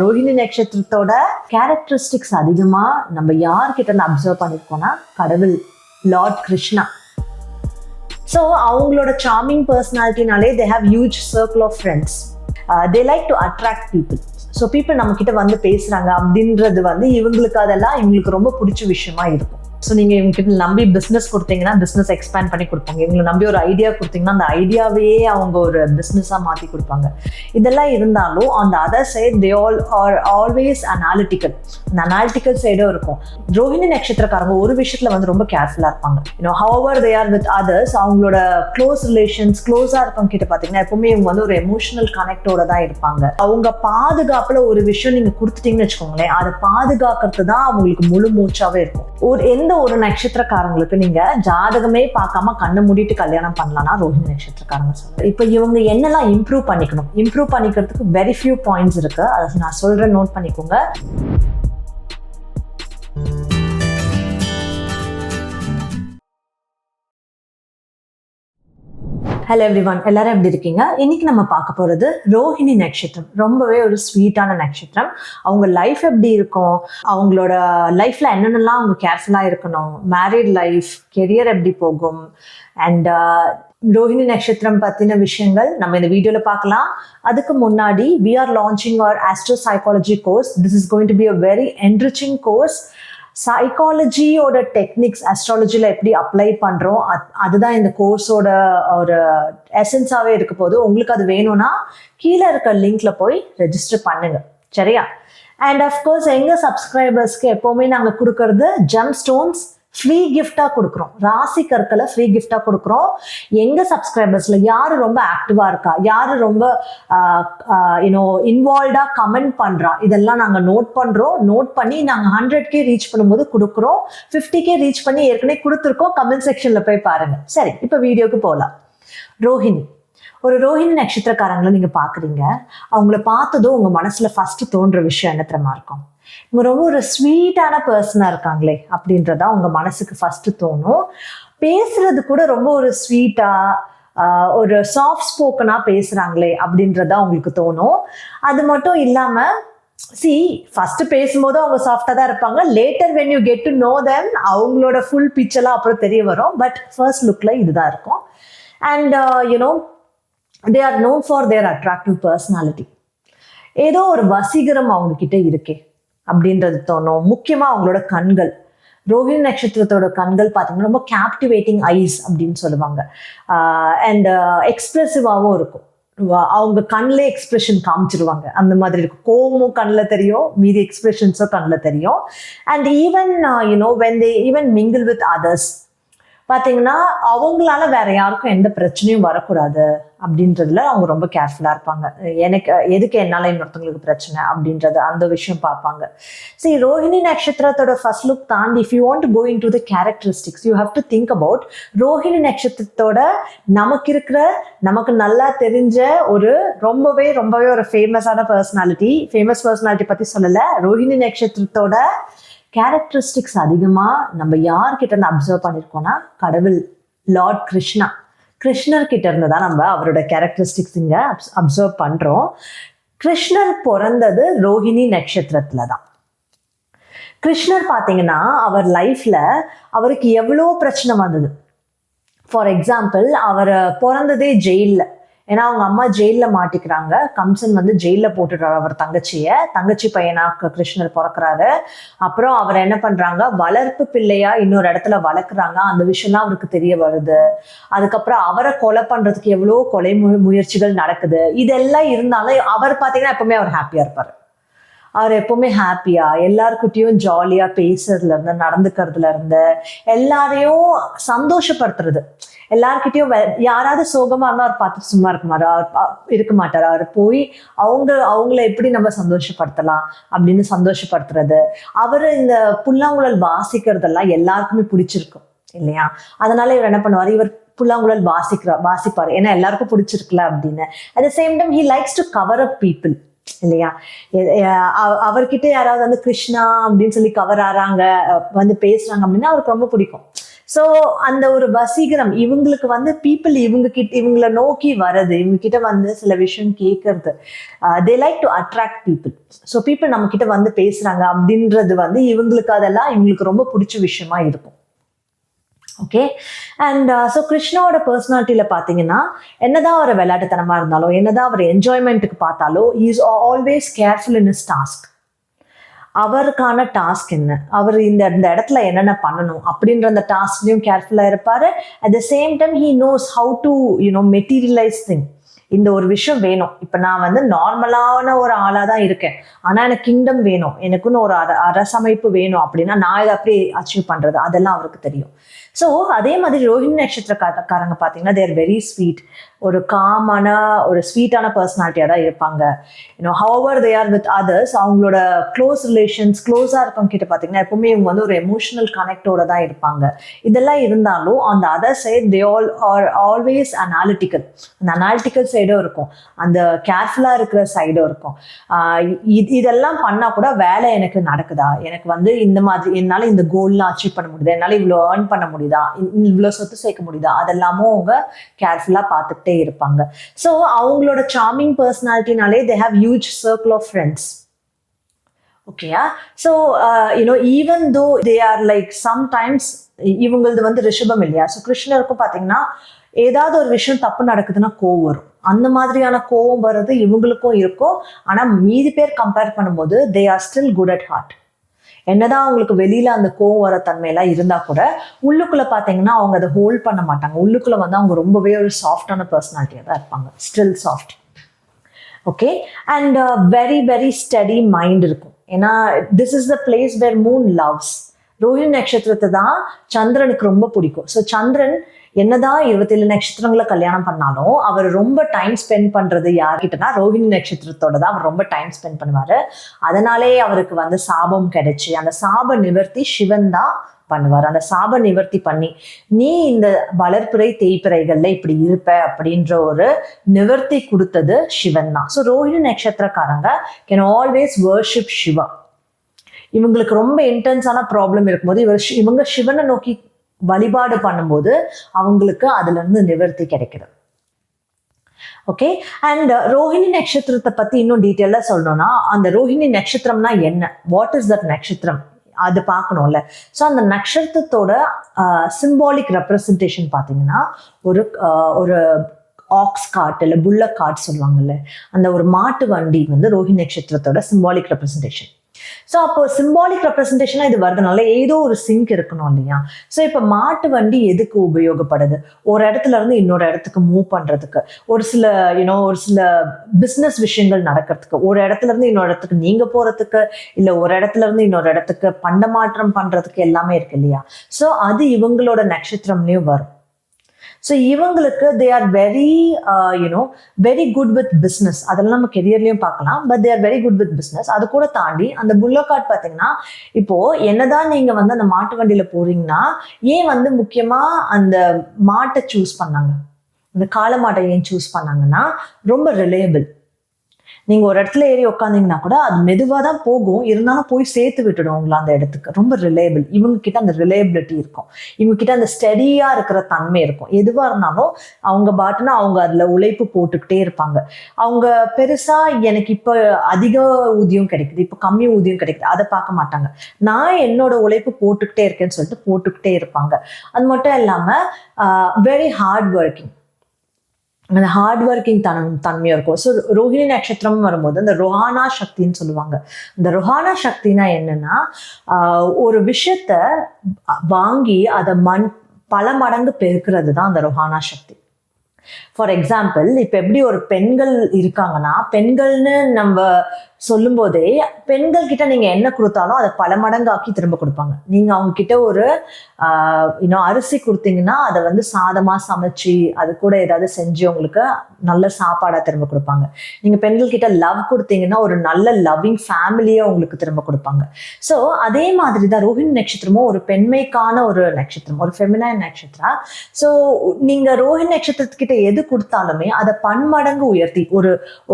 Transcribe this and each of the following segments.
Rohini நட்சத்திரத்தோட characteristics அதிகமா நம்ம யார்கிட்ட இருந்து அப்சர்வ் பண்ணிருக்கோம்னா கடவுள் லார்ட் கிருஷ்ணா. ஸோ அவங்களோட சார்மிங் பர்சனாலிட்டினாலே they have huge circle of friends. They like to attract people. So people நம்ம கிட்ட வந்து பேசுறாங்க அப்படின்றது இவங்களுக்கு அதெல்லாம் இவங்களுக்கு ரொம்ப பிடிச்ச விஷயமா இருக்கும். ஸோ நீங்கள் இவங்ககிட்ட நம்பி பிஸ்னஸ் கொடுத்தீங்கன்னா பிஸ்னஸ் எக்ஸ்பேண்ட் பண்ணி கொடுப்பாங்க. இவங்களை நம்பி ஒரு ஐடியா கொடுத்தீங்கன்னா அந்த ஐடியாவே அவங்க ஒரு பிஸ்னஸாக மாற்றி கொடுப்பாங்க. இதெல்லாம் இருந்தாலும் அந்த other side they all are always analytical. அந்த அனாலிட்டிக்கல் சைடும் இருக்கும். ரோஹிணி நட்சத்திரக்காரங்க ஒரு விஷயத்தில் ரொம்ப கேர்ஃபுல்லாக இருப்பாங்க. However they are with others, அவங்களோட க்ளோஸ் ரிலேஷன்ஸ் க்ளோஸாக இருக்கவங்க கிட்ட பார்த்தீங்கன்னா எப்பவுமே இவங்க ஒரு எமோஷனல் கனெக்டோட தான் இருப்பாங்க. அவங்க பாதுகாப்பில் ஒரு விஷயம் நீங்கள் கொடுத்துட்டீங்கன்னு வச்சுக்கோங்களேன், அதை பாதுகாக்கிறது தான் அவங்களுக்கு முழு மூச்சாவே இருக்கும். ஒரு நட்சத்திரக்காரங்களுக்கு நீங்க ஜாதகமே பார்க்காம கண்ணை மூடிட்டு கல்யாணம் பண்ணலாம்னா ரோஹிணி நட்சத்திரக்காரங்க சொல்லுங்க. இப்ப இவங்க என்னெல்லாம் இம்ப்ரூவ் பண்ணிக்கிறதுக்கு வெரி ஃபியூ பாயிண்ட்ஸ் இருக்கு. அதை நான் சொல்றேன், நோட் பண்ணிக்கோங்க. ஹலோ எவ்ரிவன், எல்லாரும் எப்படி இருக்கீங்க? இன்னைக்கு நம்ம பார்க்க போறது ரோஹிணி நட்சத்திரம். ரொம்பவே ஒரு ஸ்வீட்டான நட்சத்திரம். அவங்க லைஃப் எப்படி இருக்கும், அவங்களோட லைஃப்ல என்னென்னலாம் அவங்க கேர்ஃபுல்லா இருக்கணும், மேரிட் லைஃப், கெரியர் எப்படி போகும், அண்ட் ரோஹிணி நட்சத்திரம் பத்தின விஷயங்கள் நம்ம இந்த வீடியோல பார்க்கலாம். அதுக்கு முன்னாடி we are launching our astro psychology course. This is going to be a very enriching course. சைக்காலஜியோட டெக்னிக்ஸ் அஸ்ட்ராலஜியில் எப்படி அப்ளை பண்ணுறோம் அதுதான் இந்த கோர்ஸோட ஒரு எசன்ஸாகவே இருக்க போது. உங்களுக்கு அது வேணும்னா கீழே இருக்க லிங்க்ல போய் ரெஜிஸ்டர் பண்ணுங்க, சரியா? அண்ட் அஃப்கோர்ஸ் எங்கள் சப்ஸ்கிரைபர்ஸ்க்கு எப்போவுமே நாங்கள் கொடுக்கறது ஜெம் ஸ்டோன்ஸ் ஃப்ரீ கிஃப்டாக கொடுக்குறோம். ராசி கற்களை ஃப்ரீ கிஃப்டாக கொடுக்குறோம். எங்கள் சப்ஸ்கிரைபர்ஸில் யார் ரொம்ப ஆக்டிவாக இருக்கா, யார் ரொம்ப இன்வால்வ்டாக கமெண்ட் பண்ணுறா, இதெல்லாம் நாங்கள் நோட் பண்ணுறோம். நோட் பண்ணி நாங்கள் 100K ரீச் பண்ணும்போது கொடுக்குறோம். 50K ரீச் பண்ணி ஏற்கனவே கொடுத்துருக்கோம். கமெண்ட் செக்ஷனில் போய் பாருங்கள். சரி, இப்போ வீடியோக்கு போகலாம். ரோஹிணி நட்சத்திரக்காரங்களை நீங்கள் பார்க்குறீங்க. அவங்கள பார்த்ததும் உங்கள் மனசில் ஃபஸ்ட்டு தோன்ற விஷயம் என்ன தெரியுமா இருக்கும்? இவங்க ரொம்ப ஒரு ஸ்வீட்டான பர்சனாக இருக்காங்களே அப்படின்றதா உங்கள் மனசுக்கு ஃபஸ்ட்டு தோணும். பேசுறது கூட ரொம்ப ஒரு ஸ்வீட்டாக ஒரு சாஃப்ட் ஸ்போக்கனாக பேசுகிறாங்களே அப்படின்றதா உங்களுக்கு தோணும். அது மட்டும் இல்லாமல் ஃபர்ஸ்ட் பேசும்போது அவங்க சாஃப்டாக தான் இருப்பாங்க. Later when you get to know them அவங்களோட ஃபுல் பிக்சர்லாம் அப்புறம் தெரிய வரும். பட் ஃபர்ஸ்ட் லுக்கில் இதுதான் இருக்கும். And they are known for their attractive personality. ஏதோ ஒரு வசீகரம் அவங்க கிட்ட இருக்கே அப்படின்றது தோணும். முக்கியமாக அவங்களோட கண்கள், ரோஹிணி நட்சத்திரத்தோட கண்கள் பார்த்தீங்கன்னா ரொம்ப கேப்டிவேட்டிங் ஐஸ் அப்படின்னு சொல்லுவாங்க. அண்ட் எக்ஸ்பிரசிவாகவும் இருக்கும். அவங்க கண்ணிலே எக்ஸ்பிரஷன் காமிச்சிருவாங்க, அந்த மாதிரி இருக்கும். கோவமும் கண்ணில் தெரியும், மீதி எக்ஸ்பிரஷன்ஸும் கண்ணில் தெரியும். And even when they even mingle with others பார்த்தீங்கன்னா அவங்களால வேற யாருக்கும் எந்த பிரச்சனையும் வரக்கூடாது அப்படின்றதுல அவங்க ரொம்ப கேர்ஃபுல்லாக இருப்பாங்க. எதுக்கு என்னால் இன்னொருத்தவங்களுக்கு பிரச்சனை அப்படின்றது அந்த விஷயம் பார்ப்பாங்க. ரோஹிணி நட்சத்திரத்தோட ஃபர்ஸ்ட் லுக் தாண்டி if you want to go into the characteristics you have to think about Rohini நட்சத்திரத்தோட நமக்கு நல்லா தெரிஞ்ச ஒரு ரொம்பவே ஒரு ஃபேமஸ் பர்சனாலிட்டி பற்றி சொல்லலை. ரோஹிணி நட்சத்திரத்தோட கேரக்டரிஸ்டிக்ஸ் அதிகமாக நம்ம யார்கிட்ட இருந்து அப்சர்வ் பண்ணியிருக்கோம்னா கடவுள் லார்ட் கிருஷ்ணர் கிட்ட இருந்து தான் நம்ம அவரோட கேரக்டரிஸ்டிக்ஸ் இங்கே அப்சர்வ் பண்ணுறோம். கிருஷ்ணர் பிறந்தது ரோஹிணி நட்சத்திரத்துல தான். கிருஷ்ணர் பார்த்தீங்கன்னா அவர் லைஃப்ல அவருக்கு எவ்வளோ பிரச்சனை வந்தது. ஃபார் எக்ஸாம்பிள், அவர் பிறந்ததே ஜெயிலில். ஏன்னா அவங்க அம்மா ஜெயிலில் மாட்டிக்கிறாங்க. கம்சன் ஜெயிலில் போட்டுடுறாரு அவர் தங்கச்சி பையனா கிருஷ்ணர் பிறக்கிறாரு. அப்புறம் அவர் என்ன பண்றாங்க, வளர்ப்பு பிள்ளையா இன்னொரு இடத்துல வளர்க்குறாங்க. அந்த விஷயம்லாம் அவருக்கு தெரிய வருது. அதுக்கப்புறம் அவரை கொலை பண்றதுக்கு எவ்வளோ கொலை முயற்சிகள் நடக்குது. இதெல்லாம் இருந்தாலும் அவர் பார்த்தீங்கன்னா எப்பவுமே அவர் ஹாப்பியா இருப்பாரு. அவர் எப்பவுமே ஹாப்பியா எல்லாருக்கிட்டையும் ஜாலியா பேசுறதுல இருந்து, நடந்துக்கிறதுல இருந்து, எல்லாரையும் சந்தோஷப்படுத்துறது. எல்லார்கிட்டையும் யாராவது சோகமா இருந்தா அவர் பார்த்து சும்மா இருக்க மாட்டாரு. அவர் போய் அவங்கள எப்படி நம்ம சந்தோஷப்படுத்தலாம் அப்படின்னு சந்தோஷப்படுத்துறது. அவர் இந்த புல்லாங்குழல் வாசிக்கிறதெல்லாம் எல்லாருக்குமே பிடிச்சிருக்கும் இல்லையா? அதனால இவர் என்ன பண்ணுவார், இவர் புல்லாங்குழல் வாசிப்பாரு, ஏன்னா எல்லாருக்கும் பிடிச்சிருக்கல அப்படின்னு. At the same time he likes to cover up people இல்லையா? அவர்கிட்ட யாராவது கிருஷ்ணா அப்படின்னு சொல்லி கவர் ஆறாங்க பேசுறாங்க அப்படின்னா அவருக்கு ரொம்ப பிடிக்கும். ஸோ அந்த ஒரு வசீகரம் இவங்களுக்கு வந்து பீப்புள் இவங்களை நோக்கி வர்றது, இவங்க கிட்ட வந்து சில விஷயம் கேட்கறது, தே like to attract people. So people நம்ம கிட்ட வந்து பேசுறாங்க அப்படின்றது வந்து இவங்களுக்கு அதெல்லாம் இவங்களுக்கு ரொம்ப பிடிச்ச விஷயமா இருக்கும். ஓகே. அண்ட் ஸோ கிருஷ்ணாவோட பர்சனாலிட்டியில் பார்த்தீங்கன்னா, என்னதான் அவர் விளையாட்டுத்தனமாக இருந்தாலும், என்னதான் அவர் என்ஜாய்மெண்ட்டுக்கு பார்த்தாலும், is always careful in is task. அவருக்கான டாஸ்க் என்ன, அவர் இந்த இடத்துல என்னென்ன பண்ணணும் அப்படின்ற அந்த டாஸ்க்லையும் கேர்ஃபுல்லாக இருப்பார். At the same time he knows how to materialise thing. இந்த ஒரு விஷயம் வேணும், இப்போ நான் வந்து நார்மலான ஒரு ஆளாக தான் இருக்கேன், ஆனால் எனக்கு கிங்டம் வேணும், எனக்குன்னு ஒரு அரசமைப்பு வேணும் அப்படின்னா நான் இதை அப்படியே அச்சீவ் பண்ணுறது, அதெல்லாம் அவருக்கு தெரியும். ஸோ அதே மாதிரி ரோஹிணி நட்சத்திரக்காரங்க பார்த்தீங்கன்னா தேர் வெரி ஸ்வீட். ஒரு காமான ஒரு ஸ்வீட்டான பர்சனாலிட்டியாக தான் இருப்பாங்க. However they are with others, அவங்களோட க்ளோஸ் ரிலேஷன்ஸ் க்ளோஸாக இருக்கவங்க கிட்ட பார்த்தீங்கன்னா எப்பவுமே இவங்க வந்து ஒரு எமோஷனல் கனெக்டோட தான் இருப்பாங்க. இதெல்லாம் இருந்தாலும் அந்த other side they are always analytical. அந்த அனாலிட்டிக்கல் சைடும் இருக்கும், அந்த கேர்ஃபுல்லாக இருக்கிற சைடும் இருக்கும். இதெல்லாம் பண்ணால் கூட வேலை எனக்கு நடக்குதா, எனக்கு வந்து இந்த மாதிரி என்னால் இந்த கோல்லாம் அச்சீவ் பண்ண முடியுதா, என்னால் இவ்வளோ ஏர்ன் பண்ண முடியுதா, இவ்வளோ சொத்து சேர்க்க முடியுதா, அதெல்லாமும் அவங்க கேர்ஃபுல்லாக பார்த்துக்கிட்டே இருப்பாங்க. ஸோ அவங்களோட சார்மிங் பர்சனாலிட்டினாலே they have huge circle of friends. ஓகேயா? So even though they are like sometimes இவங்களது வந்து ரிஷபம் இல்லையா? ஸோ கிருஷ்ணருக்கும் பார்த்தீங்கன்னா ஏதாவது ஒரு விஷயம் தப்பு நடக்குதுன்னா கோவம் வரும். அந்த மாதிரியான கோவம் வர்றது இவங்களுக்கும் இருக்கும். ஆனால் மீதி பேர் கம்பேர் பண்ணும்போது they are still good at heart. என்னதான் அவங்களுக்கு வெளியில அந்த கோவம் வர தன்மையெல்லாம் இருந்தா கூட உள்ளுக்குள்ள பாத்தீங்கன்னா அவங்க அதை ஹோல்ட் பண்ண மாட்டாங்க. உள்ளுக்குள்ள வந்து அவங்க ரொம்பவே ஒரு சாஃப்டான பர்சனாலிட்டியா தான் இருப்பாங்க, still soft. Okay. And very very steady mind இருக்கும். ஏன்னா this is the place where moon loves. Rohini நட்சத்திரத்தை தான் சந்திரனுக்கு ரொம்ப பிடிக்கும். ஸோ சந்திரன் என்னதான் 27 நட்சத்திரங்களை கல்யாணம் பண்ணாலும் அவர் ரொம்ப டைம் ஸ்பெண்ட் பண்றது யார்கிட்டனா ரோஹிணி நட்சத்திரத்தோட தான் அவர் ரொம்ப டைம் ஸ்பெண்ட் பண்ணுவாரு. அதனாலே அவருக்கு வந்து சாபம் கிடைச்சி அந்த சாப நிவர்த்தி சிவன் தான் பண்ணுவார். அந்த சாப நிவர்த்தி பண்ணி நீ இந்த வளர்ப்பிறை தேய்ப்பிறைகள்ல இப்படி இருப்ப அப்படின்ற ஒரு நிவர்த்தி கொடுத்தது சிவன் தான். ஸோ ரோஹிணி நட்சத்திரக்காரங்க கேன் ஆல்வேஸ் வர்ஷிப் சிவா. இவங்களுக்கு ரொம்ப இன்டென்ஸான ப்ராப்ளம் இருக்கும்போது இவங்க சிவனை நோக்கி வழிபாடு பண்ணும்போது அவங்களுக்கு அதுல இருந்து நிவர்த்தி கிடைக்குது. ஓகே. அண்ட் ரோஹிணி நட்சத்திரத்தை பத்தி இன்னும் டீட்டெயிலா சொல்லணும்னா, அந்த ரோஹிணி நட்சத்திரம்னா என்ன, வாட் இஸ் தட் நட்சத்திரம், அது பார்க்கணும்ல. ஸோ அந்த நட்சத்திரத்தோட சிம்பாலிக் ரெப்ரசன்டேஷன் பார்த்தீங்கன்னா ஒரு ஆக்ஸ் கார்ட் இல்லை புல்லக் கார்ட் சொல்லுவாங்கல்ல, அந்த ஒரு மாட்டு வண்டி வந்து ரோஹிணி நட்சத்திரத்தோட சிம்பாலிக் ரெப்ரசன்டேஷன். ஸோ அப்போ சிம்பாலிக் ரெப்ரசன்டேஷனாக இது வருதுனால ஏதோ ஒரு சிங்க் இருக்கணும் இல்லையா? ஸோ இப்போ மாட்டு வண்டி எதுக்கு உபயோகப்படுது, ஒரு இடத்துல இருந்து இன்னொரு இடத்துக்கு மூவ் பண்ணுறதுக்கு, ஒரு சில பிஸ்னஸ் விஷயங்கள் நடக்கிறதுக்கு, ஒரு இடத்துல இருந்து இன்னொரு இடத்துக்கு நீங்கள் போகிறதுக்கு, இல்லை ஒரு இடத்துல இருந்து இன்னொரு இடத்துக்கு பண்டமாற்றம் பண்ணுறதுக்கு எல்லாமே இருக்கு இல்லையா? ஸோ அது இவங்களோட நட்சத்திரம்லேயும் வரும். ஸோ இவங்களுக்கு they are very good with business. அதெல்லாம் நம்ம கெரியர்லையும் பார்க்கலாம். But they are very good with business. அது கூட தாண்டி அந்த புல்லக் கார்ட் பார்த்தீங்கன்னா, இப்போ என்னதான் நீங்க வந்து அந்த மாட்டு வண்டியில போறீங்கன்னா ஏன் வந்து முக்கியமா அந்த மாட்டை சூஸ் பண்ணாங்க, அந்த காளை மாட்டை ஏன் சூஸ் பண்ணாங்கன்னா ரொம்ப ரிலையபிள். நீங்க ஒரு இடத்துல ஏறி உட்காந்தீங்கன்னா கூட அது மெதுவாக தான் போகும், இருந்தாலும் போய் சேர்த்து விட்டுடும் உங்களை அந்த இடத்துக்கு. ரொம்ப ரிலையபிள். இவங்க கிட்ட அந்த ரிலையபிலிட்டி இருக்கும், இவங்க கிட்ட அந்த ஸ்டெடியா இருக்கிற தன்மை இருக்கும். எதுவா இருந்தாலும் அவங்க பாட்டுனா அவங்க அதுல உழைப்பு போட்டுக்கிட்டே இருப்பாங்க. அவங்க பெருசா எனக்கு இப்ப அதிக ஊதியம் கிடைக்குது, இப்ப கம்மி ஊதியம் கிடைக்குது, அதை பார்க்க மாட்டாங்க. நான் என்னோட உழைப்பு போட்டுக்கிட்டே இருக்கேன்னு சொல்லிட்டு போட்டுக்கிட்டே இருப்பாங்க. அது மட்டும் இல்லாம வெரி ஹார்ட் ஒர்க்கிங், அந்த ஹார்ட் ஒர்க்கிங் தன்மையாக இருக்கும். ஸோ ரோஹிணி நட்சத்திரம் வரும்போது அந்த ரோஹானா சக்தின்னு சொல்லுவாங்க. இந்த ரோஹானா சக்தினா என்னன்னா, ஒரு விஷயத்த வாங்கி அதை பல மடங்கு பெருக்கிறது தான் அந்த ரோஹானா சக்தி. ஃபார் எக்ஸாம்பிள், இப்போ எப்படி ஒரு பெண்கள் இருக்காங்கன்னா, பெண்கள்னு நம்ம சொல்லும் போதே பெண்கள் கிட்ட நீங்க என்ன கொடுத்தாலும் அதை பல மடங்கு ஆக்கி திரும்ப கொடுப்பாங்க. நீங்க அவங்க கிட்ட ஒரு அரிசி கொடுத்தீங்கன்னா அதை வந்து சாதமா சமைச்சு அது கூட ஏதாவது செஞ்சு உங்களுக்கு நல்ல சாப்பாடா திரும்ப கொடுப்பாங்க. நீங்க பெண்கள் கிட்ட லவ் கொடுத்தீங்கன்னா ஒரு நல்ல லவ்விங் ஃபேமிலியா உங்களுக்கு திரும்ப கொடுப்பாங்க. ஸோ அதே மாதிரி தான் ரோஹிணி நட்சத்திரமும் ஒரு பெண்மைக்கான ஒரு நட்சத்திரம், ஒரு ஃபெமினைன் நட்சத்திரம். ஸோ நீங்க ரோஹிணி நட்சத்திரத்துக்கிட்ட எது கொடுத்தாலுமே அதை பன்மடங்கு உயர்த்தி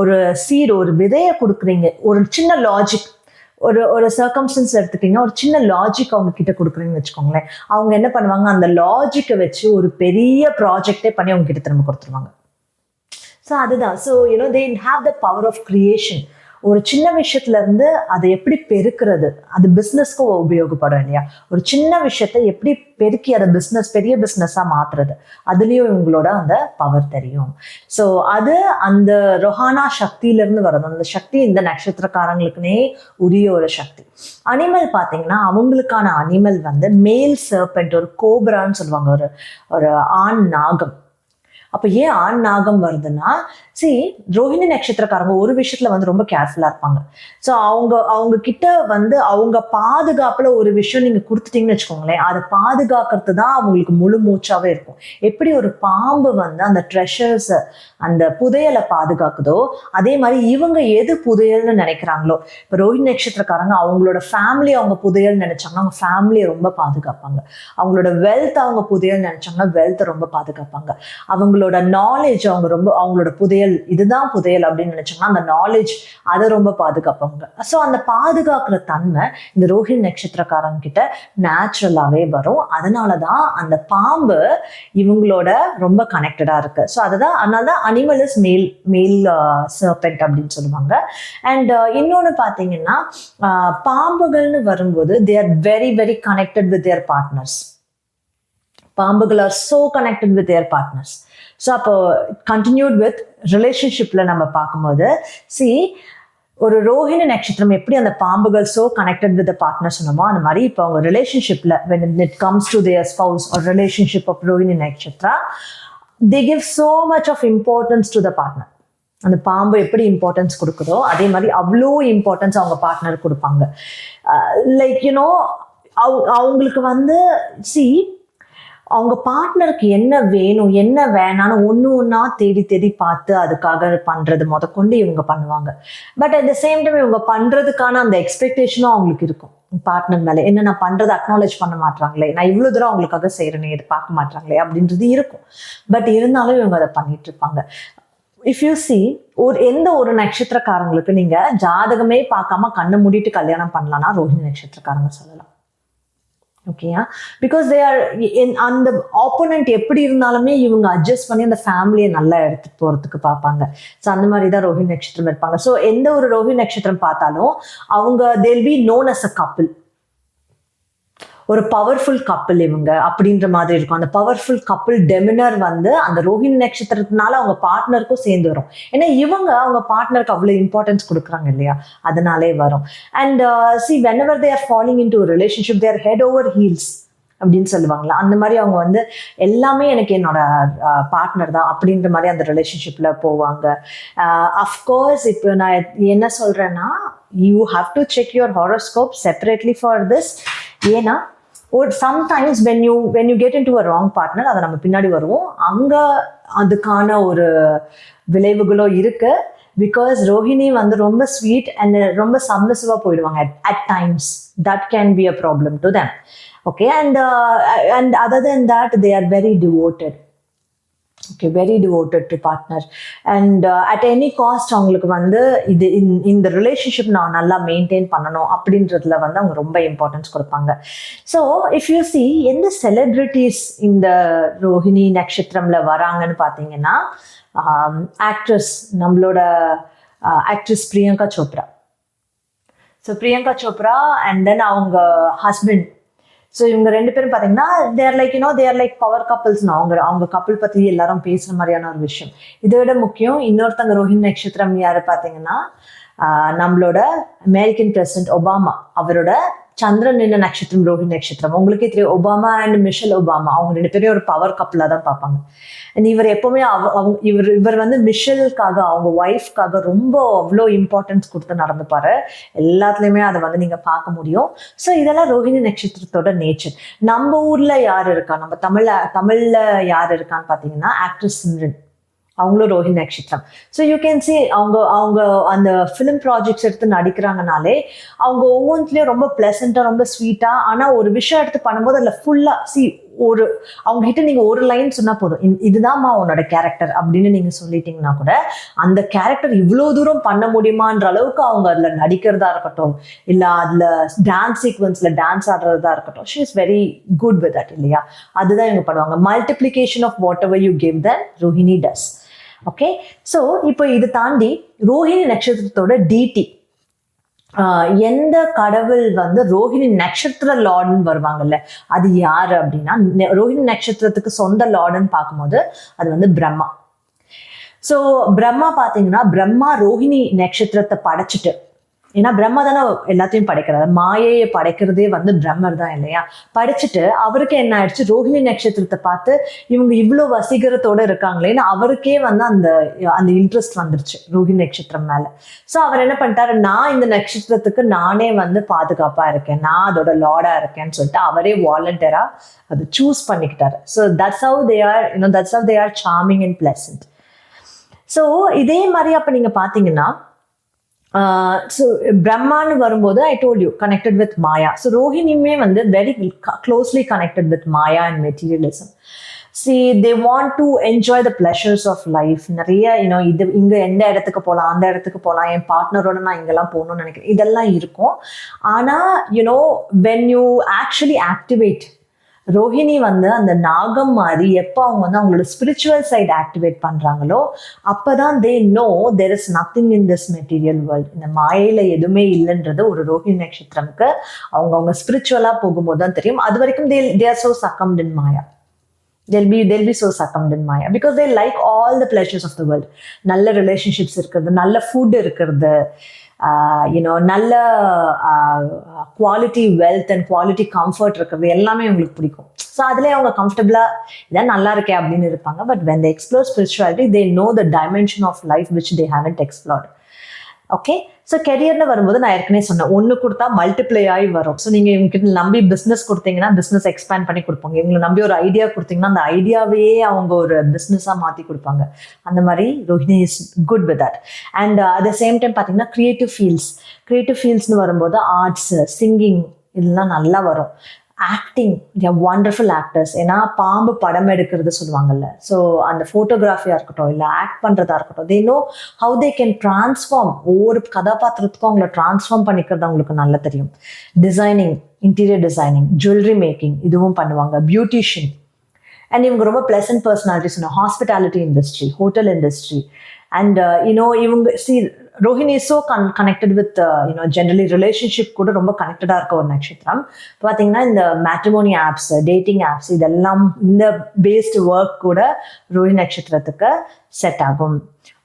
ஒரு சீடு, ஒரு விதையை கொடுக்குறீங்க. ஒரு சின்ன லாஜிக், ஒரு ஒரு சர்க்கம்ஸ்டன்ஸ் எடுத்துக்கிட்டீங்கன்னா ஒரு சின்ன லாஜிக் அவங்க கிட்ட கொடுக்குறீங்கன்னு வச்சுக்கோங்களேன், அவங்க என்ன பண்ணுவாங்க, அந்த லாஜிக்கை வச்சு ஒரு பெரிய ப்ராஜெக்டே பண்ணி அவங்க கிட்ட திரும்ப கொடுத்துருவாங்க. ஸோ அதுதான். So they have the power of creation. ஒரு சின்ன விஷயத்துல இருந்து அதை எப்படி பெருக்கிறது, அது பிஸ்னஸ்க்கு உபயோகப்படும் இல்லையா? ஒரு சின்ன விஷயத்த எப்படி பெருக்கி அதை பெரிய பிஸ்னஸா மாத்துறது, அதுலயும் இவங்களோட அந்த பவர் தெரியும். ஸோ அது அந்த ரொஹானா சக்தியிலிருந்து வருது. அந்த சக்தி இந்த நட்சத்திரக்காரங்களுக்குனே உரிய ஒரு சக்தி. அனிமல் பார்த்தீங்கன்னா அவங்களுக்கான அனிமல் மேல் சர்பெண்ட், ஒரு கோப்ரான்னு சொல்லுவாங்க, ஒரு ஆண் நாகம். அப்போ ஏன் ஆண் நாகம் வருதுன்னா, ரோஹிணி நட்சத்திரக்காரங்க ஒரு விஷயத்துல ரொம்ப கேர்ஃபுல்லா இருப்பாங்க. ஸோ அவங்க கிட்ட அவங்க பாதுகாப்புல ஒரு விஷயம் நீங்க கொடுத்துட்டீங்கன்னு வச்சுக்கோங்களேன், அதை பாதுகாக்கிறது தான் அவங்களுக்கு முழு மூச்சாவே இருக்கும். எப்படி ஒரு பாம்பு அந்த ட்ரெஷர்ஸ், அந்த புதையலை பாதுகாக்குதோ, அதே மாதிரி இவங்க எது புதையல்னு நினைக்கிறாங்களோ, இப்போ ரோஹிணி நட்சத்திரக்காரங்க அவங்களோட ஃபேமிலி அவங்க புதையல் நினைச்சாங்கன்னா அவங்க ஃபேமிலியை ரொம்ப பாதுகாப்பாங்க. அவங்களோட வெல்த் அவங்க புதையல் நினைச்சாங்கன்னா வெல்த்தை ரொம்ப பாதுகாப்பாங்க. அவங்களோட நாலேஜ் அவங்களோட புதையல், இதுதான் புதையல் அப்படின்னு நினைச்சாங்கன்னா அந்த நாலேஜ் அதை ரொம்ப பாதுகாப்பாங்க. ஸோ அந்த பாதுகாக்கிற தன்மை இந்த ரோஹிணி நட்சத்திரக்காரங்க கிட்ட நேச்சுரலாவே வரும். அதனாலதான் அந்த பாம்பு இவங்களோட ரொம்ப கனெக்டடா இருக்கு. ஸோ அதனாலதான் அனிமல் இஸ் மேல் சர்பெண்ட் அப்படின்னு சொல்லுவாங்க. அண்ட் இன்னொன்னு பாத்தீங்கன்னா, பாம்புகள்னு வரும்போது they are very very connected with their partners. பாம்புகள் are so connected with their partners. So அப்போ கண்டினியூட் வித் ரிலேஷன்ஷிப்ல நம்ம பார்க்கும்போது ஒரு ரோஹிணி நட்சத்திரம் எப்படி அந்த பாம்புகள் சோ கனெக்டட் வித் பார்ட்னர் சொன்னோமோ, அந்த மாதிரி இப்போ அவங்க ரிலேஷன்ஷிப்ல when it comes to their spouse or relationship of Rohini Nakshatra, they give so much of importance to the partner. அந்த பாம்பு எப்படி இம்பார்ட்டன்ஸ் கொடுக்குதோ அதே மாதிரி அவ்வளோ இம்பார்ட்டன்ஸ் அவங்க பார்ட்னர் கொடுப்பாங்க. லைக் அவங்களுக்கு அவங்க பார்ட்னருக்கு என்ன வேணும் என்ன வேணான்னு ஒன்னா தேடி பார்த்து அதுக்காக பண்றது முதற்கொண்டு இவங்க பண்ணுவாங்க. But at the same time இவங்க பண்றதுக்கான அந்த எக்ஸ்பெக்டேஷனும் அவங்களுக்கு இருக்கும் பார்ட்னர் மேல. என்ன நான் பண்றது அக்னாலேஜ் பண்ண மாட்டாங்களே, நான் இவ்வளவு தூரம் அவங்களுக்காக செய்யறேனே, இது பார்க்க மாட்டாங்களே அப்படின்றது இருக்கும். பட் இருந்தாலும் இவங்க அதை பண்ணிட்டு இருப்பாங்க. இஃப் யூ சி, எந்த ஒரு நட்சத்திரக்காரங்களுக்கு நீங்க ஜாதகமே பார்க்காம கண்ணை மூடிட்டு கல்யாணம் பண்ணலாம்னா ரோஹிணி நட்சத்திரக்காரங்க சொல்லலாம். ஓகேயா? பிகாஸ் தே ஆர் அந்த ஆப்போனன்ட் எப்படி இருந்தாலுமே இவங்க அட்ஜஸ்ட் பண்ணி அந்த ஃபேமிலியை நல்லா எடுத்துட்டு போறதுக்கு பார்ப்பாங்க. ஸோ அந்த மாதிரி தான் ரோஹிணி நட்சத்திரம் இருப்பாங்க. ஸோ எந்த ஒரு ரோஹிணி நட்சத்திரம் பார்த்தாலும் அவங்க they'll be known as a couple. ஒரு பவர்ஃபுல் கப்பிள் இவங்க அப்படின்ற மாதிரி இருக்கும். அந்த பவர்ஃபுல் கப்பிள் டெமினர் அந்த ரோஹிணி நட்சத்திரத்தினால அவங்க பார்ட்னருக்கும் சேர்ந்து வரும். ஏன்னா இவங்க அவங்க பார்ட்னருக்கு அவ்வளவு இம்பார்ட்டன்ஸ் கொடுக்குறாங்க இல்லையா, அதனாலே வரும். And whenever they are falling into a relationship, they are head over heels அப்படின்னு சொல்லுவாங்களா, அந்த மாதிரி அவங்க எல்லாமே எனக்கு என்னோட பார்ட்னர் தான் அப்படின்ற மாதிரி அந்த ரிலேஷன்ஷிப்ல போவாங்க. அஃப்கோர்ஸ் இப்போ நான் என்ன சொல்றேன்னா, you have to check your horoscope separately for this. ஏன்னா sometimes when you get into a wrong partner, அதை நம்ம பின்னாடி வருவோம், அங்க அதுக்கான ஒரு விளைவுகளோ இருக்கு. பிகாஸ் ரோஹிணி ரொம்ப ஸ்வீட் அண்ட் ரொம்ப சப்மிசிவா போயிடுவாங்க at times. That can be a problem to them. Okay, and other than that they are very devoted. Okay, very devoted to partner. And at any cost அவங்களுக்கு இது இந்த ரிலேஷன்ஷிப் நான் நல்லா maintain பண்ணணும் அப்படின்றதுல அவங்க ரொம்ப இம்பார்ட்டன்ஸ் கொடுப்பாங்க. ஸோ இஃப் யூ சி, எந்த செலிபிரிட்டிஸ் இந்த ரோஹிணி நட்சத்திரம்ல வராங்கன்னு பார்த்தீங்கன்னா, ஆக்ட்ரஸ், நம்மளோட actress Priyanka Chopra. So Priyanka Chopra and then அவங்க ஹஸ்பண்ட். ஸோ இவங்க ரெண்டு பேரும் பார்த்தீங்கன்னா தேர் லைக் பவர் கப்பிள்ஸ்னு அவங்க கப்பிள் பற்றி எல்லாரும் பேசுகிற மாதிரியான ஒரு விஷயம். இதை விட முக்கியம், இன்னொருத்தங்க ரோஹிணி நட்சத்திரம் யாரு பார்த்தீங்கன்னா, நம்மளோட அமெரிக்கன் பிரசிடென்ட் ஒபாமா, அவரோட சந்திரன் என்ன நட்சத்திரம் ரோஹிணி நட்சத்திரம். உங்களுக்கே தெரியும், ஒபாமா அண்ட் மிஷல் ஒபாமா அவங்க ரெண்டு பேரும் ஒரு பவர் கப்பிளாக தான் பார்ப்பாங்க. அண்ட் இவர் எப்பவுமே இவர் மிஷலுக்காக, அவங்க ஒய்ஃப்காக ரொம்ப அவ்வளோ இம்பார்ட்டன்ஸ் கொடுத்து நடந்துப்பாரு. எல்லாத்துலேயுமே அதை நீங்க பார்க்க முடியும். ஸோ இதெல்லாம் ரோஹிணி நட்சத்திரத்தோட நேச்சர். நம்ம ஊர்ல யார் இருக்கா, நம்ம தமிழ்ல யார் இருக்கான்னு பார்த்தீங்கன்னா, ஆக்ட்ரஸ் சிம்ரன், அவங்களும் ரோஹிணி நட்சத்திரம். ஸோ யூ கேன் சி, அவங்க அந்த ஃபிலிம் ப்ராஜெக்ட்ஸ் எடுத்து நடிக்கிறாங்கனாலே அவங்க ஒவ்வொன்றுலேயும் ரொம்ப பிளசண்டா ரொம்ப ஸ்வீட்டா, ஆனால் ஒரு விஷயம் எடுத்து பண்ணும்போது அதில் ஃபுல்லா ஒரு அவங்க கிட்ட நீங்க ஒரு லைன் சொன்னா போதும், இதுதான்மா உன்னோட கேரக்டர் அப்படின்னு நீங்க சொல்லிட்டீங்கன்னா கூட அந்த கேரக்டர் இவ்வளவு தூரம் பண்ண முடியுமான்ற அளவுக்கு அவங்க அதுல நடிக்கிறதா இருக்கட்டும், இல்ல அதுல டான்ஸ் சீக்வன்ஸ்ல டான்ஸ் ஆடுறதா இருக்கட்டும், she is very good with that இல்லையா. அதுதான் இவங்க பண்ணுவாங்க. Multiplication of whatever you give that Rohini does. Okay, so இப்போ இது தாண்டி ரோஹிணி நட்சத்திரத்தோட டிடி, எந்த கடவுள் வந்து ரோஹிணி நட்சத்திர லார்டுன்னு வருவாங்கல்ல, அது யாரு அப்படின்னா, ரோஹிணி நட்சத்திரத்துக்கு சொந்த லார்டுன்னு பார்க்கும்போது அது வந்து பிரம்மா. ஸோ பிரம்மா பார்த்தீங்கன்னா, பிரம்மா ரோஹிணி நட்சத்திரத்தை படைச்சிட்டு, ஏன்னா பிரம்மா தானே எல்லாத்தையும் படைக்கிறாரு, மாயையை படைக்கிறதே வந்து பிரம்மர் தான் இல்லையா. படிச்சுட்டு அவருக்கு என்ன ஆயிடுச்சு, ரோஹிணி நட்சத்திரத்தை பார்த்து இவங்க இவ்வளோ வசீகரத்தோட இருக்காங்களேன்னு அவருக்கே வந்து அந்த அந்த இன்ட்ரெஸ்ட் வந்துருச்சு ரோஹிணி நட்சத்திரம் மேல. ஸோ அவர் என்ன பண்ணிட்டாரு, நான் இந்த நட்சத்திரத்துக்கு நானே வந்து பாதுகாப்பா இருக்கேன், நான் அதோட லார்டா இருக்கேன்னு சொல்லிட்டு அவரே வாலண்டியரா அதை சூஸ் பண்ணிக்கிட்டாரு. So that's how they are, that's how they are charming and pleasant. So இதே மாதிரி அப்ப நீங்க பாத்தீங்கன்னா, ஸோ பிரம்மான்னு வரும்போது I told you connected with Maya. So ரோஹிணியுமே வந்து very closely connected with Maya and materialism. See they want to enjoy the pleasures of life. நிறைய இது இங்கே எந்த இடத்துக்கு போகலாம், அந்த இடத்துக்கு போகலாம், என் பார்ட்னரோட நான் இங்கெல்லாம் போகணும்னு நினைக்கிறேன், இதெல்லாம் இருக்கும். ஆனால் when you actually activate Rohini வந்து அந்த நாகம் மாதிரி எப்போ அவங்க வந்து அவங்களோட ஸ்பிரிச்சுவல் சைட் ஆக்டிவேட் பண்றாங்களோ அப்பதான் they know there is nothing in this material world. இந்த மாயையில எதுவுமே இல்லைன்றது ஒரு ரோஹிணி நட்சத்திரம்க்கு அவங்க ஸ்பிரிச்சுவலா போகும்போது தான் தெரியும். அது வரைக்கும் they are so succumbed in Maya. They'll be so succumbed in Maya because they like all the pleasures of the world. நல்ல ரிலேஷன்ஷிப்ஸ் இருக்கிறது, நல்ல ஃபுட் இருக்கிறது, நல்ல quality wealth and quality comfort இருக்கிறது எல்லாமே உங்களுக்கு பிடிக்கும். ஸோ அதுலேயே அவங்க கம்ஃபர்டபுளாக இதான் நல்லா இருக்கே அப்படின்னு இருப்பாங்க. But when they explore spirituality they know the dimension of life which they haven't explored. ஓகே, ஸோ கெரியர்னு வரும்போது நான் ஏற்கனவே சொன்னேன், ஒன்று கொடுத்தா மல்டிப்ளை ஆகி வரும். ஸோ நீங்கள் இவங்ககிட்ட நம்பி பிஸ்னஸ் கொடுத்தீங்கன்னா பிஸ்னஸ் எக்ஸ்பேண்ட் பண்ணி கொடுப்பாங்க. இவங்களை நம்பி ஒரு ஐடியா கொடுத்தீங்கன்னா அந்த ஐடியாவே அவங்க ஒரு பிஸ்னஸாக மாற்றி கொடுப்பாங்க. அந்த மாதிரி Rohini is good with that. And at the same time பார்த்தீங்கன்னா கிரியேட்டிவ் ஃபீல்ட்ஸ்னு வரும்போது ஆர்ட்ஸ், சிங்கிங் இதெல்லாம் நல்லா வரும். Acting, wonderful actors. ஏன்னா பாம்பு படம் எடுக்கிறது சொல்லுவாங்கல்ல, ஸோ அந்த ஃபோட்டோகிராஃபியாக இருக்கட்டும் இல்லை ஆக்ட் பண்ணுறதா இருக்கட்டும், they know how they can transform. ஒவ்வொரு கதாபாத்திரத்துக்கும் அவங்கள டிரான்ஸ்ஃபார்ம் பண்ணிக்கிறது அவங்களுக்கு நல்லா தெரியும். Designing, interior designing, jewellery making இதுவும் பண்ணுவாங்க. பியூட்டிஷியன். அண்ட் இவங்க ரொம்ப pleasant personalities. Hospitality industry, hotel industry. And இவங்க Rohini is so connected with generally relationship கூட ரொம்ப கனெக்டடாக இருக்க ஒரு நட்சத்திரம். பார்த்தீங்கன்னா இந்த மேட்ரிமோனி ஆப்ஸ், டேட்டிங் ஆப்ஸ் இதெல்லாம் இந்த பேஸ்டு ஒர்க் கூட ரோஹிணி நட்சத்திரத்துக்கு செட் ஆகும்.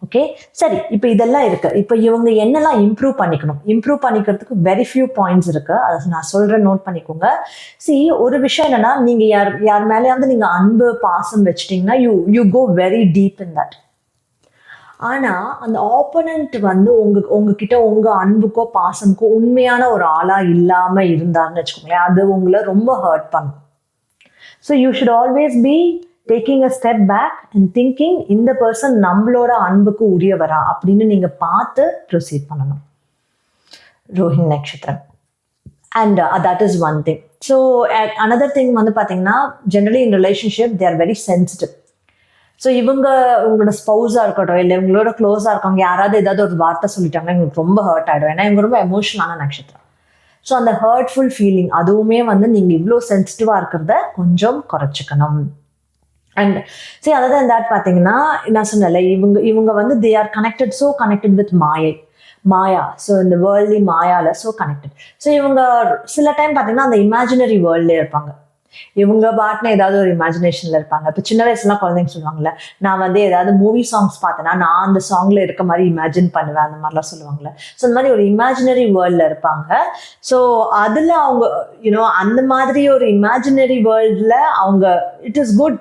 ஓகே, சரி, இப்போ இதெல்லாம் இருக்கு. இப்போ இவங்க என்னெல்லாம் இம்ப்ரூவ் பண்ணிக்கிறதுக்கு வெரி ஃபியூ பாயிண்ட்ஸ் இருக்கு. அதை நான் சொல்றேன், நோட் பண்ணிக்கோங்க. ஒரு விஷயம் என்னன்னா, நீங்க யார் மேலேயாவது நீங்க அன்பு பாசம் வச்சுட்டீங்கன்னா you go very deep in that. ஆனா அந்த ஆப்போனன்ட் வந்து உங்ககிட்ட உங்க அன்புக்கோ பாசமுக்கோ உண்மையான ஒரு ஆளா இல்லாம இருந்தாருன்னு வச்சுக்கோங்களேன், அது உங்களை ரொம்ப ஹர்ட் பண்ணும். So you should always be taking a step back and thinking இந்த பர்சன் நம்மளோட அன்புக்கு உரியவரா அப்படின்னு நீங்க பார்த்து ப்ரொசீட் பண்ணணும் ரோஹிணி நட்சத்திரம். And that is one thing. So another thing வந்து பார்த்தீங்கன்னா, generally in relationship they are very sensitive. So உங்களோட ஸ்பௌஸாக இருக்கட்டும் இல்லை இவங்களோட க்ளோஸாக இருக்கவங்க யாராவது ஏதாவது ஒரு வார்த்தை சொல்லிட்டாங்கன்னா இவங்களுக்கு ரொம்ப ஹர்ட் ஆகிடும். ஏன்னா இவங்க ரொம்ப எமோஷனலான நட்சத்திரம். ஸோ அந்த ஹர்ட்ஃபுல் ஃபீலிங் அதுவுமே வந்து நீங்கள் இவ்வளோ சென்சிட்டிவாக இருக்கிறத கொஞ்சம் குறைச்சிக்கணும். அண்ட் அதாவது தட் பார்த்தீங்கன்னா, நான் சொன்னல இவங்க வந்து they are connected, so connected with Maya. So இந்த வேர்ல்ட்லி மாயால ஸோ கனெக்டட். ஸோ இவங்க சில டைம் பார்த்தீங்கன்னா அந்த இமேஜினரி வேர்ல்ட்லேயே இருப்பாங்க. இவங்க பாட்டுன்னு ஏதாவது ஒரு இமேஜினேஷன்ல இருப்பாங்க. இப்போ சின்ன வயசுலாம் குழந்தைங்க சொல்லுவாங்கல்ல, நான் வந்து ஏதாவது மூவி சாங்ஸ் பார்த்தேன்னா நான் அந்த சாங்ல இருக்க மாதிரி இமேஜின் பண்ணுவேன், அந்த மாதிரிலாம் சொல்லுவாங்கல்ல. ஸோ அந்த மாதிரி ஒரு இமேஜினரி வேர்ல்ட்ல இருப்பாங்க. ஸோ அதுல அவங்க அந்த மாதிரி ஒரு இமேஜினரி வேர்ல்ட்ல அவங்க it is good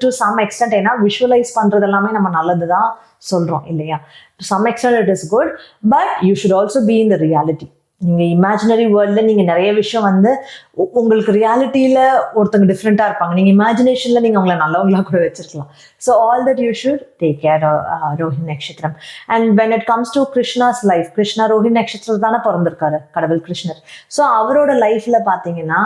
to some extent. ஏன்னா விஷுவலைஸ் பண்றது எல்லாமே நம்ம நல்லதுதான் சொல்றோம் இல்லையா. To some extent it is good, but you should also be in the reality. நீங்கள் இமேஜினரி வேர்ல்டில் நீங்கள் நிறைய விஷயம் வந்து உங்களுக்கு ரியாலிட்டியில ஒருத்தங்க டிஃப்ரெண்டா இருப்பாங்க, நீங்க இமேஜினேஷன்ல நீங்க அவங்களை நல்லவங்களா கூட வச்சிருக்கலாம். So all that you should take care Rohini நட்சத்திரம். And when it comes to கிருஷ்ணாஸ் லைஃப், கிருஷ்ணா ரோஹிணி நட்சத்திரம் தானே பிறந்திருக்காரு, கடவுள் கிருஷ்ணர். ஸோ அவரோட லைஃப்ல பாத்தீங்கன்னா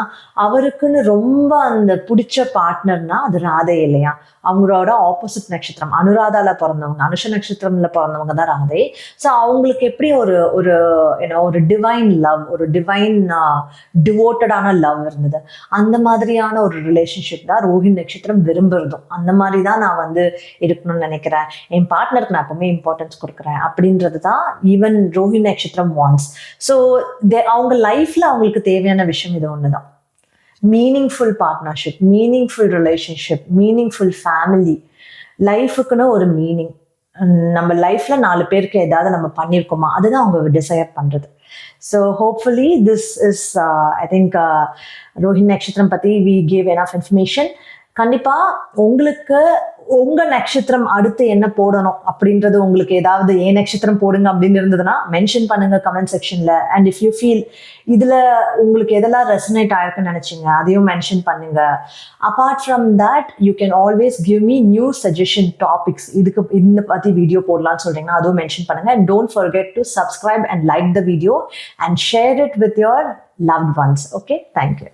அவருக்குன்னு ரொம்ப அந்த பிடிச்ச பார்ட்னர்னா அது ராதே இல்லையா. அவங்களோட ஆப்போசிட் நட்சத்திரம் அனுராதால பிறந்தவங்க, அனுஷ நட்சத்திரம்ல பிறந்தவங்க தான் ராதே. ஸோ அவங்களுக்கு எப்படி ஒரு ஒரு ஒரு டிவைன் லவ், ஒரு டிவைன் டிவோட்டடான லவ் இருந்தது. அந்த மாதிரியான ஒரு ரிலேஷன்ஷிப் தான் ரோஹிணி நட்சத்திரம் விரும்புறதும். அந்த மாதிரி தான் நான் வந்து இருக்கணும்னு நினைக்கிறேன், என் பார்ட்னருக்கு நான் எப்பவுமே இம்பார்ட்டன்ஸ் கொடுக்குறேன் அப்படின்றது தான் ஈவன் ரோஹிணி நட்சத்திரம் வாண்ட்ஸ். ஸோ அவங்க லைஃப்ல அவங்களுக்கு தேவையான விஷயம் இது ஒண்ணுதான், meaningful partnership, meaningful relationship, meaningful family. லைஃபுக்குன்னு ஒரு மீனிங், நம்ம லைஃப்ல 4 பேருக்கு ஏதாவது நம்ம பண்ணியிருக்கோமா, அதுதான் அவங்க டிசைர் பண்றது. So hopefully this is I think Rohini நட்சத்திரம் பத்தி வி கேவ் எனஃப் இன்ஃபர்மேஷன். கண்டிப்பா உங்களுக்கு உங்க நட்சத்திரம் அடுத்து என்ன போடணும் அப்படின்றது, உங்களுக்கு ஏதாவது ஏன் நட்சத்திரம் போடுங்க அப்படின்னு இருந்ததுன்னா மென்ஷன் பண்ணுங்க கமெண்ட் செக்ஷன்ல. அண்ட் இஃப் யூ ஃபீல் இதுல உங்களுக்கு எதெல்லாம் ரெசனேட் ஆயிருக்குன்னு நினைச்சீங்க அதையும் மென்ஷன் பண்ணுங்க. Apart from that you can always give me new suggestion topics, இதுக்கு இந்த பத்தி வீடியோ போடலாம்னு சொல்றீங்கன்னா அதுவும் மென்ஷன் பண்ணுங்க. And don't forget to subscribe and like the video and share it with your loved ones. Okay, thank you.